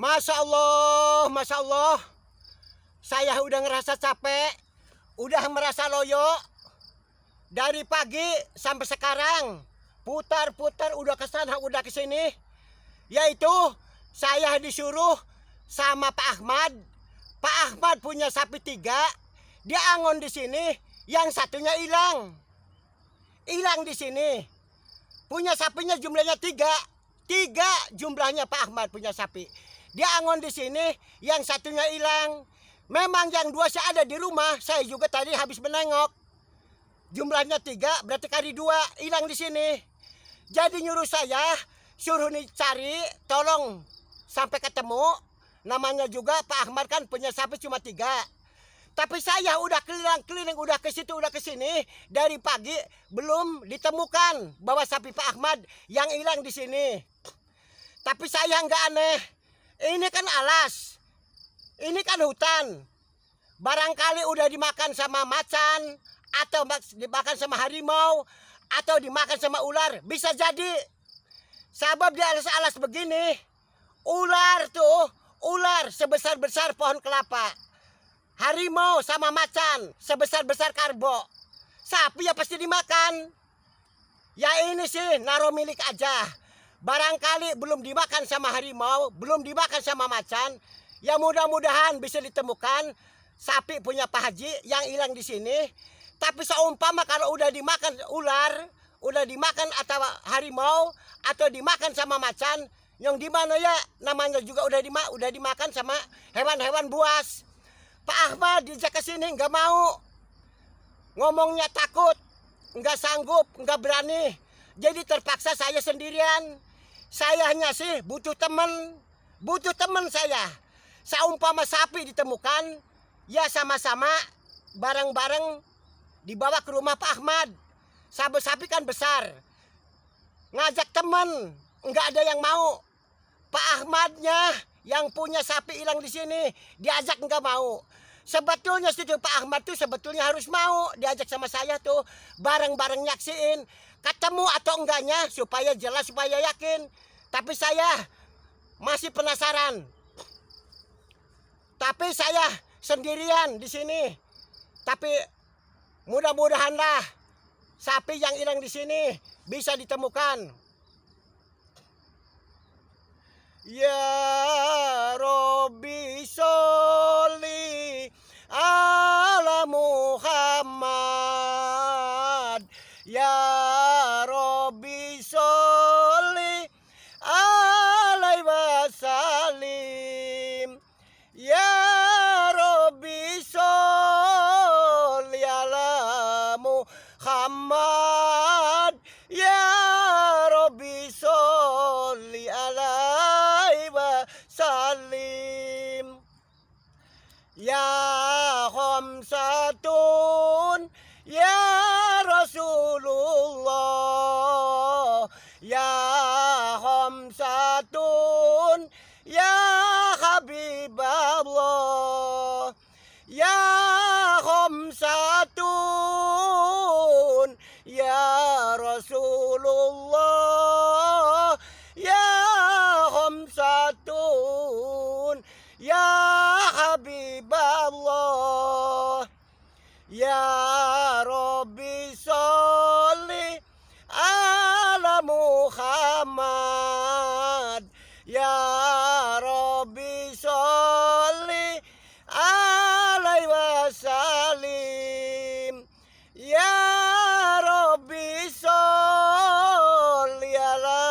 Masya Allah, Masya Allah. Saya udah ngerasa capek, udah merasa loyo. Dari pagi sampai sekarang, putar-putar udah ke sana, udah ke sini. Yaitu saya disuruh sama Pak Ahmad. Pak Ahmad punya sapi 3, dia angon di sini, yang satunya hilang. Hilang di sini. Punya sapinya jumlahnya 3. 3 jumlahnya Pak Ahmad punya sapi. Dia angon di sini, yang satunya hilang. Memang yang 2 saya ada di rumah, saya juga tadi habis menengok. Jumlahnya 3, berarti kali 2 hilang di sini. Jadi nyuruh saya, suruh nih cari, tolong sampai ketemu. Namanya juga Pak Ahmad kan punya sapi cuma 3. Tapi saya udah keliling-keliling, udah ke situ, udah ke sini. Dari pagi belum ditemukan bahwa sapi Pak Ahmad yang hilang di sini. Tapi saya nggak aneh. Ini kan alas. Ini kan hutan. Barangkali udah dimakan sama macan, atau dimakan sama harimau, atau dimakan sama ular. Bisa jadi. Sebab di alas-alas begini, ular tuh, ular sebesar-besar pohon kelapa. Harimau sama macan sebesar-besar karbo. Sapi ya pasti dimakan. Ya ini sih naruh milik aja. Barangkali belum dimakan sama harimau, belum dimakan sama macan. Ya mudah-mudahan bisa ditemukan sapi punya Pak Haji yang hilang di sini. Tapi seumpama kalau udah dimakan ular, udah dimakan atau harimau, atau dimakan sama macan, yang di mana ya namanya juga udah dimakan sama hewan-hewan buas. Pak Ahmad diajak ke sini nggak mau. Ngomongnya takut, nggak sanggup, nggak berani. Jadi terpaksa saya sendirian. Saya hanya sih butuh teman saya. Seumpama sapi ditemukan, ya sama-sama bareng-bareng dibawa ke rumah Pak Ahmad. Sapi kan besar. Ngajak teman, nggak ada yang mau. Pak Ahmadnya yang punya sapi hilang di sini, diajak nggak mau. Sebetulnya situ Pak Ahmad tuh sebetulnya harus mau diajak sama saya tuh bareng-bareng nyaksiin ketemu atau enggaknya, supaya jelas, supaya yakin. Tapi saya masih penasaran. Tapi saya sendirian di sini. Tapi mudah-mudahanlah sapi yang hilang di sini bisa ditemukan. Ya Robbi sholli ala Muhammad. Ya Robbi sholli alaihi wasallim. Ya Robbi sholli ala Muhammad. Ya Robbi sholli alaihi wasallim. Ya khamsatun ya Rasulullah. Ya khamsatun ya Habiballah. Ya khamsatun ya Rasulullah. Ya khamsatun ya Habiballah. Ya Robbi sholli ala Muhammad. Ya Robbi sholli alaihi wasallim. Ya Robbi sholli ala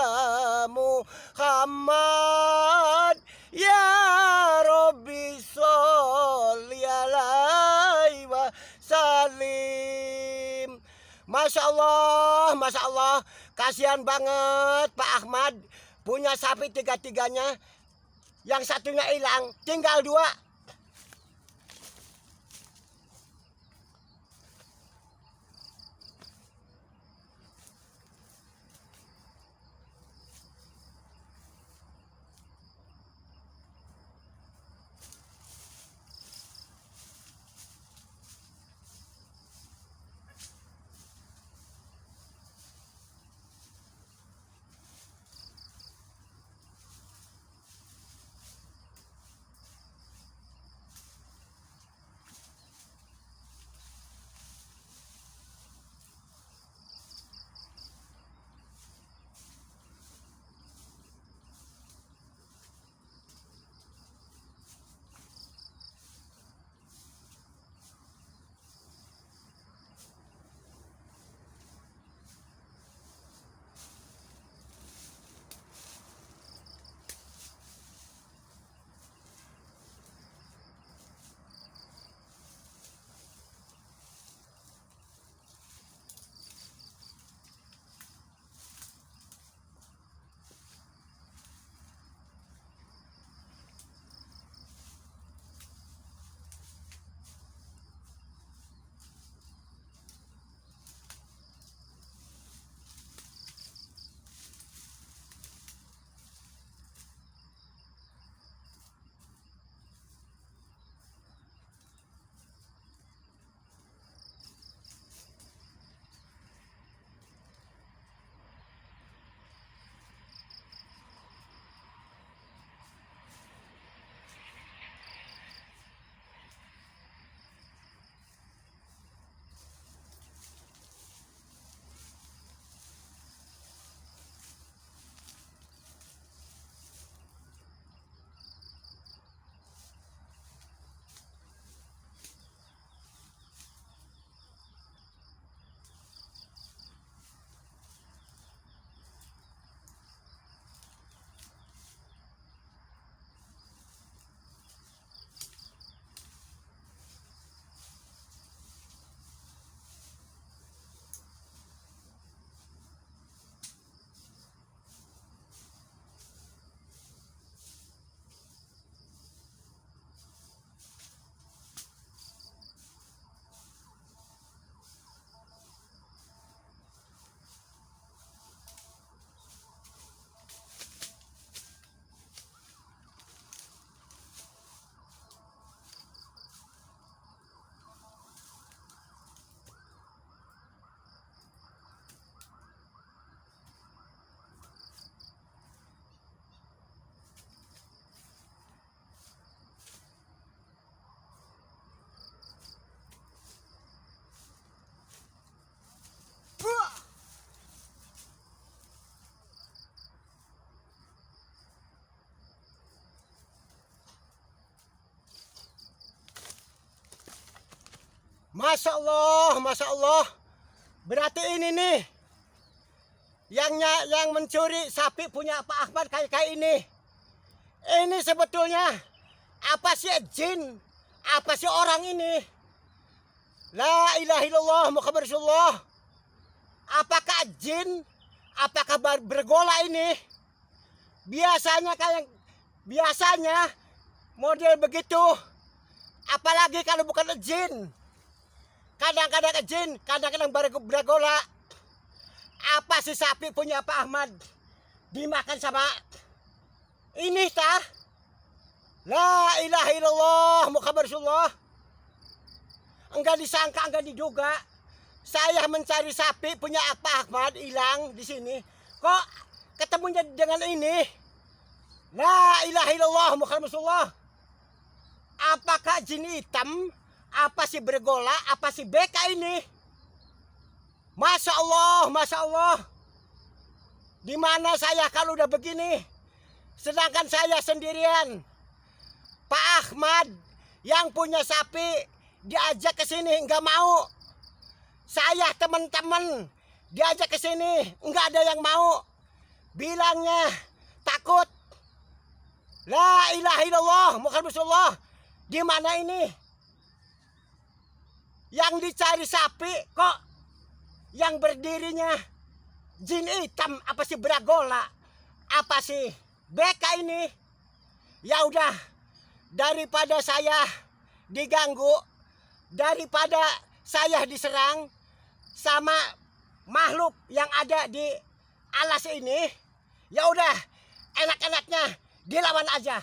Muhammad. Ya Robbi sholli alaihi wasallim. Masya Allah, Masya Allah. Kasihan banget Pak Ahmad. Punya sapi 3-3-nya. Yang satunya hilang, tinggal 2. Masya Allah, Masya Allah. Berarti ini nih yang mencuri sapi punya Pak Ahmad kayak ini. Ini sebetulnya apa sih jin? Apa sih orang ini? La ilaha illallah Muhammad Rasulullah. Apakah jin? Apakah bergola ini? Biasanya model begitu. Apalagi kalau bukan jin. Kadang-kadang jin, kadang-kadang bergola. Apa sih sapi punya Pak Ahmad dimakan sama ini tah? La ilaha illallah Muhammad Rasulullah. Enggak disangka, enggak diduga. Saya mencari sapi punya Pak Ahmad hilang di sini. Kok ketemunya dengan ini? La ilaha illallah Muhammad Rasulullah. Apakah jin hitam? Apa sih bergola? Apa sih beka ini? Masya Allah, Masya Allah. Di mana saya kalau udah begini? Sedangkan saya sendirian. Pak Ahmad yang punya sapi diajak ke sini nggak mau. Saya teman-teman diajak ke sini nggak ada yang mau. Bilangnya takut. La ilaha illallah Muhammad Rasulullah. Di mana ini? Yang dicari sapi kok yang berdirinya jin hitam, apa sih beragola, apa sih beka ini? Ya udah, daripada saya diganggu, daripada saya diserang sama makhluk yang ada di alas ini, ya udah enak-enaknya dilawan aja.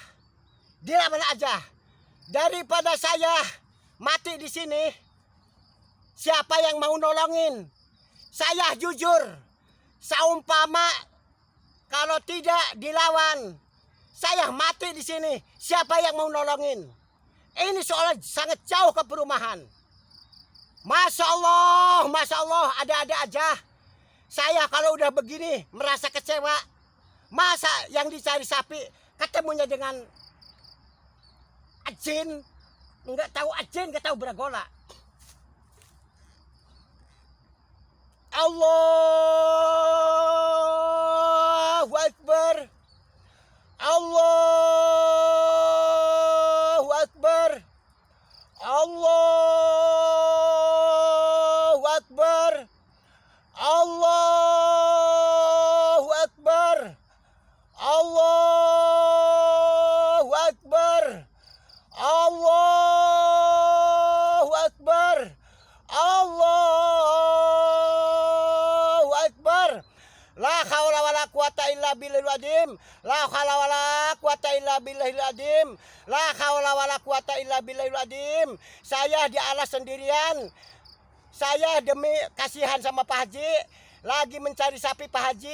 Daripada saya mati di sini, siapa yang mau nolongin? Saya jujur, seumpama kalau tidak dilawan, saya mati di sini. Siapa yang mau nolongin? Ini soal sangat jauh ke perumahan. Masya Allah, ada-ada aja. Saya kalau udah begini merasa kecewa. Masa yang dicari sapi ketemunya dengan jin? Enggak tahu jin, enggak tahu bergola. Allahu Akbar. Allahu Akbar. Allahu Akbar. Allahu Akbar. Allahu Akbar. Allahu Akbar. Allahu Akbar. La haula wala quwata illa billahil azim. La haula wala quwata illa billahil azim. La haula wala quwata illa billahil azim. Saya di alas sendirian. Saya demi kasihan sama Pak Haji lagi mencari sapi Pak Haji.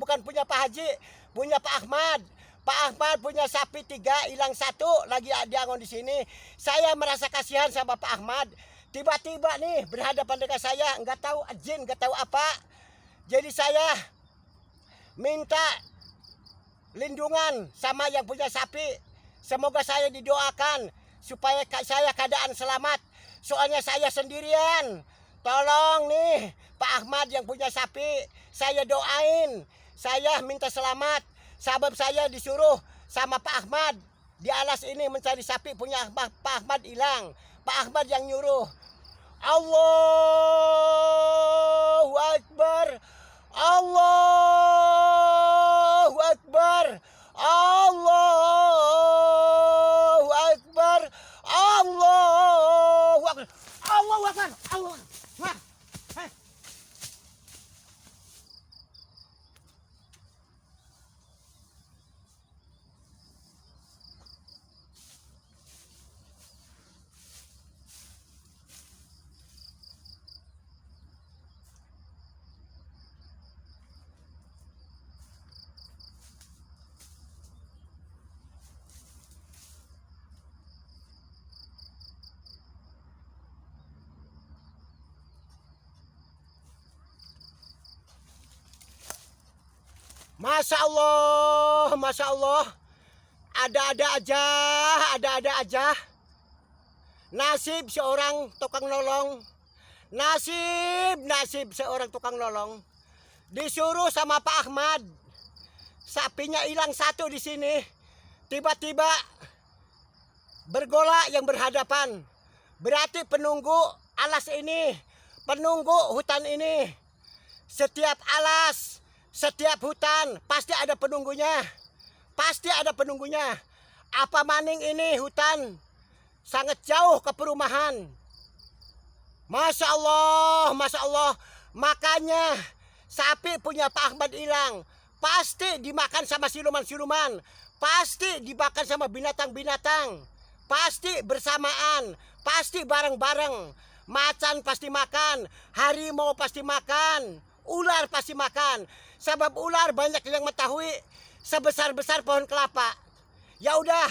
Bukan punya Pak Haji, punya Pak Ahmad. Pak Ahmad punya sapi 3, hilang 1, lagi diangon di sini. Saya merasa kasihan sama Pak Ahmad. Tiba-tiba nih berhadapan dengan saya, nggak tahu jin, nggak tahu apa. Jadi saya minta lindungan sama yang punya sapi. Semoga saya didoakan supaya saya keadaan selamat. Soalnya saya sendirian. Tolong nih Pak Ahmad yang punya sapi, saya doain. Saya minta selamat. Sebab saya disuruh sama Pak Ahmad di alas ini mencari sapi punya Pak Ahmad hilang. Pak Ahmad yang nyuruh. Allahu Akbar. Allahu Akbar. Allahu Akbar. Allahu Akbar. Allahu Akbar. Allah. Masya Allah, Masya Allah. Ada-ada aja. nasib seorang tukang nolong. Nasib seorang tukang nolong. Disuruh sama Pak Ahmad. Sapinya hilang satu di sini. Tiba-tiba bergolak yang berhadapan. Berarti penunggu alas ini, penunggu hutan ini. Setiap alas, setiap hutan pasti ada penunggunya. Pasti ada penunggunya. Apa maning ini hutan sangat jauh ke perumahan. Masya Allah, Masya Allah. Makanya sapi punya Pak Ahmad hilang. Pasti dimakan sama siluman-siluman. Pasti dimakan sama binatang-binatang. Pasti bersamaan. Pasti bareng-bareng. Macan pasti makan. Harimau pasti makan. Ular pasti makan. Sebab ular banyak yang mengetahui sebesar-besar pohon kelapa. Ya udah,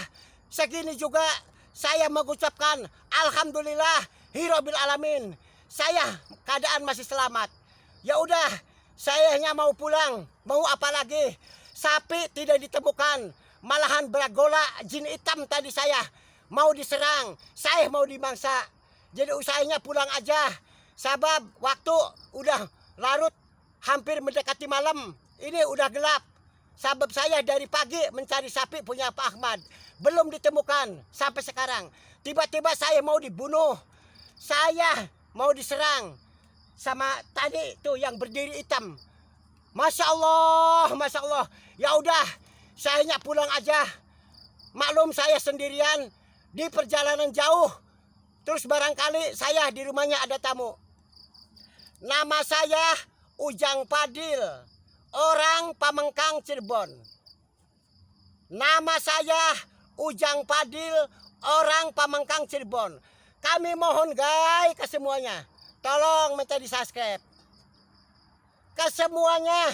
segini juga saya mengucapkan alhamdulillah hirobil alamin. Saya keadaan masih selamat. Ya udah, saya hanya mau pulang. Mau apa lagi? Sapi tidak ditemukan. Malahan bergolak jin hitam tadi saya. Mau diserang. Saya mau dimangsa. Jadi usahanya pulang aja. Sebab waktu udah larut. Hampir mendekati malam. Ini udah gelap. Sebab saya dari pagi mencari sapi punya Pak Ahmad. Belum ditemukan sampai sekarang. Tiba-tiba saya mau dibunuh. Saya mau diserang sama tadi tuh yang berdiri hitam. Masya Allah, Masya Allah. Ya udah, saya pulang aja. Maklum saya sendirian di perjalanan jauh. Terus barangkali saya di rumahnya ada tamu. Nama saya Ujang Padil, orang Pamengkang Cirebon. Nama saya Ujang Padil, orang Pamengkang Cirebon. Kami mohon guys ke semuanya, tolong minta di subscribe. Ke semuanya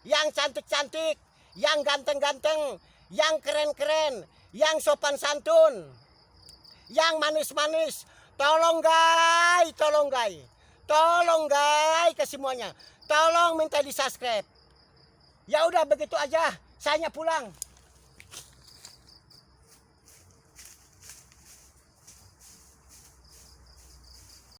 yang cantik-cantik, yang ganteng-ganteng, yang keren-keren, yang sopan santun, yang manis-manis. Tolong guys, tolong guys. Tolong guys ke semuanya. Tolong minta di subscribe. Ya udah begitu aja, saya pulang.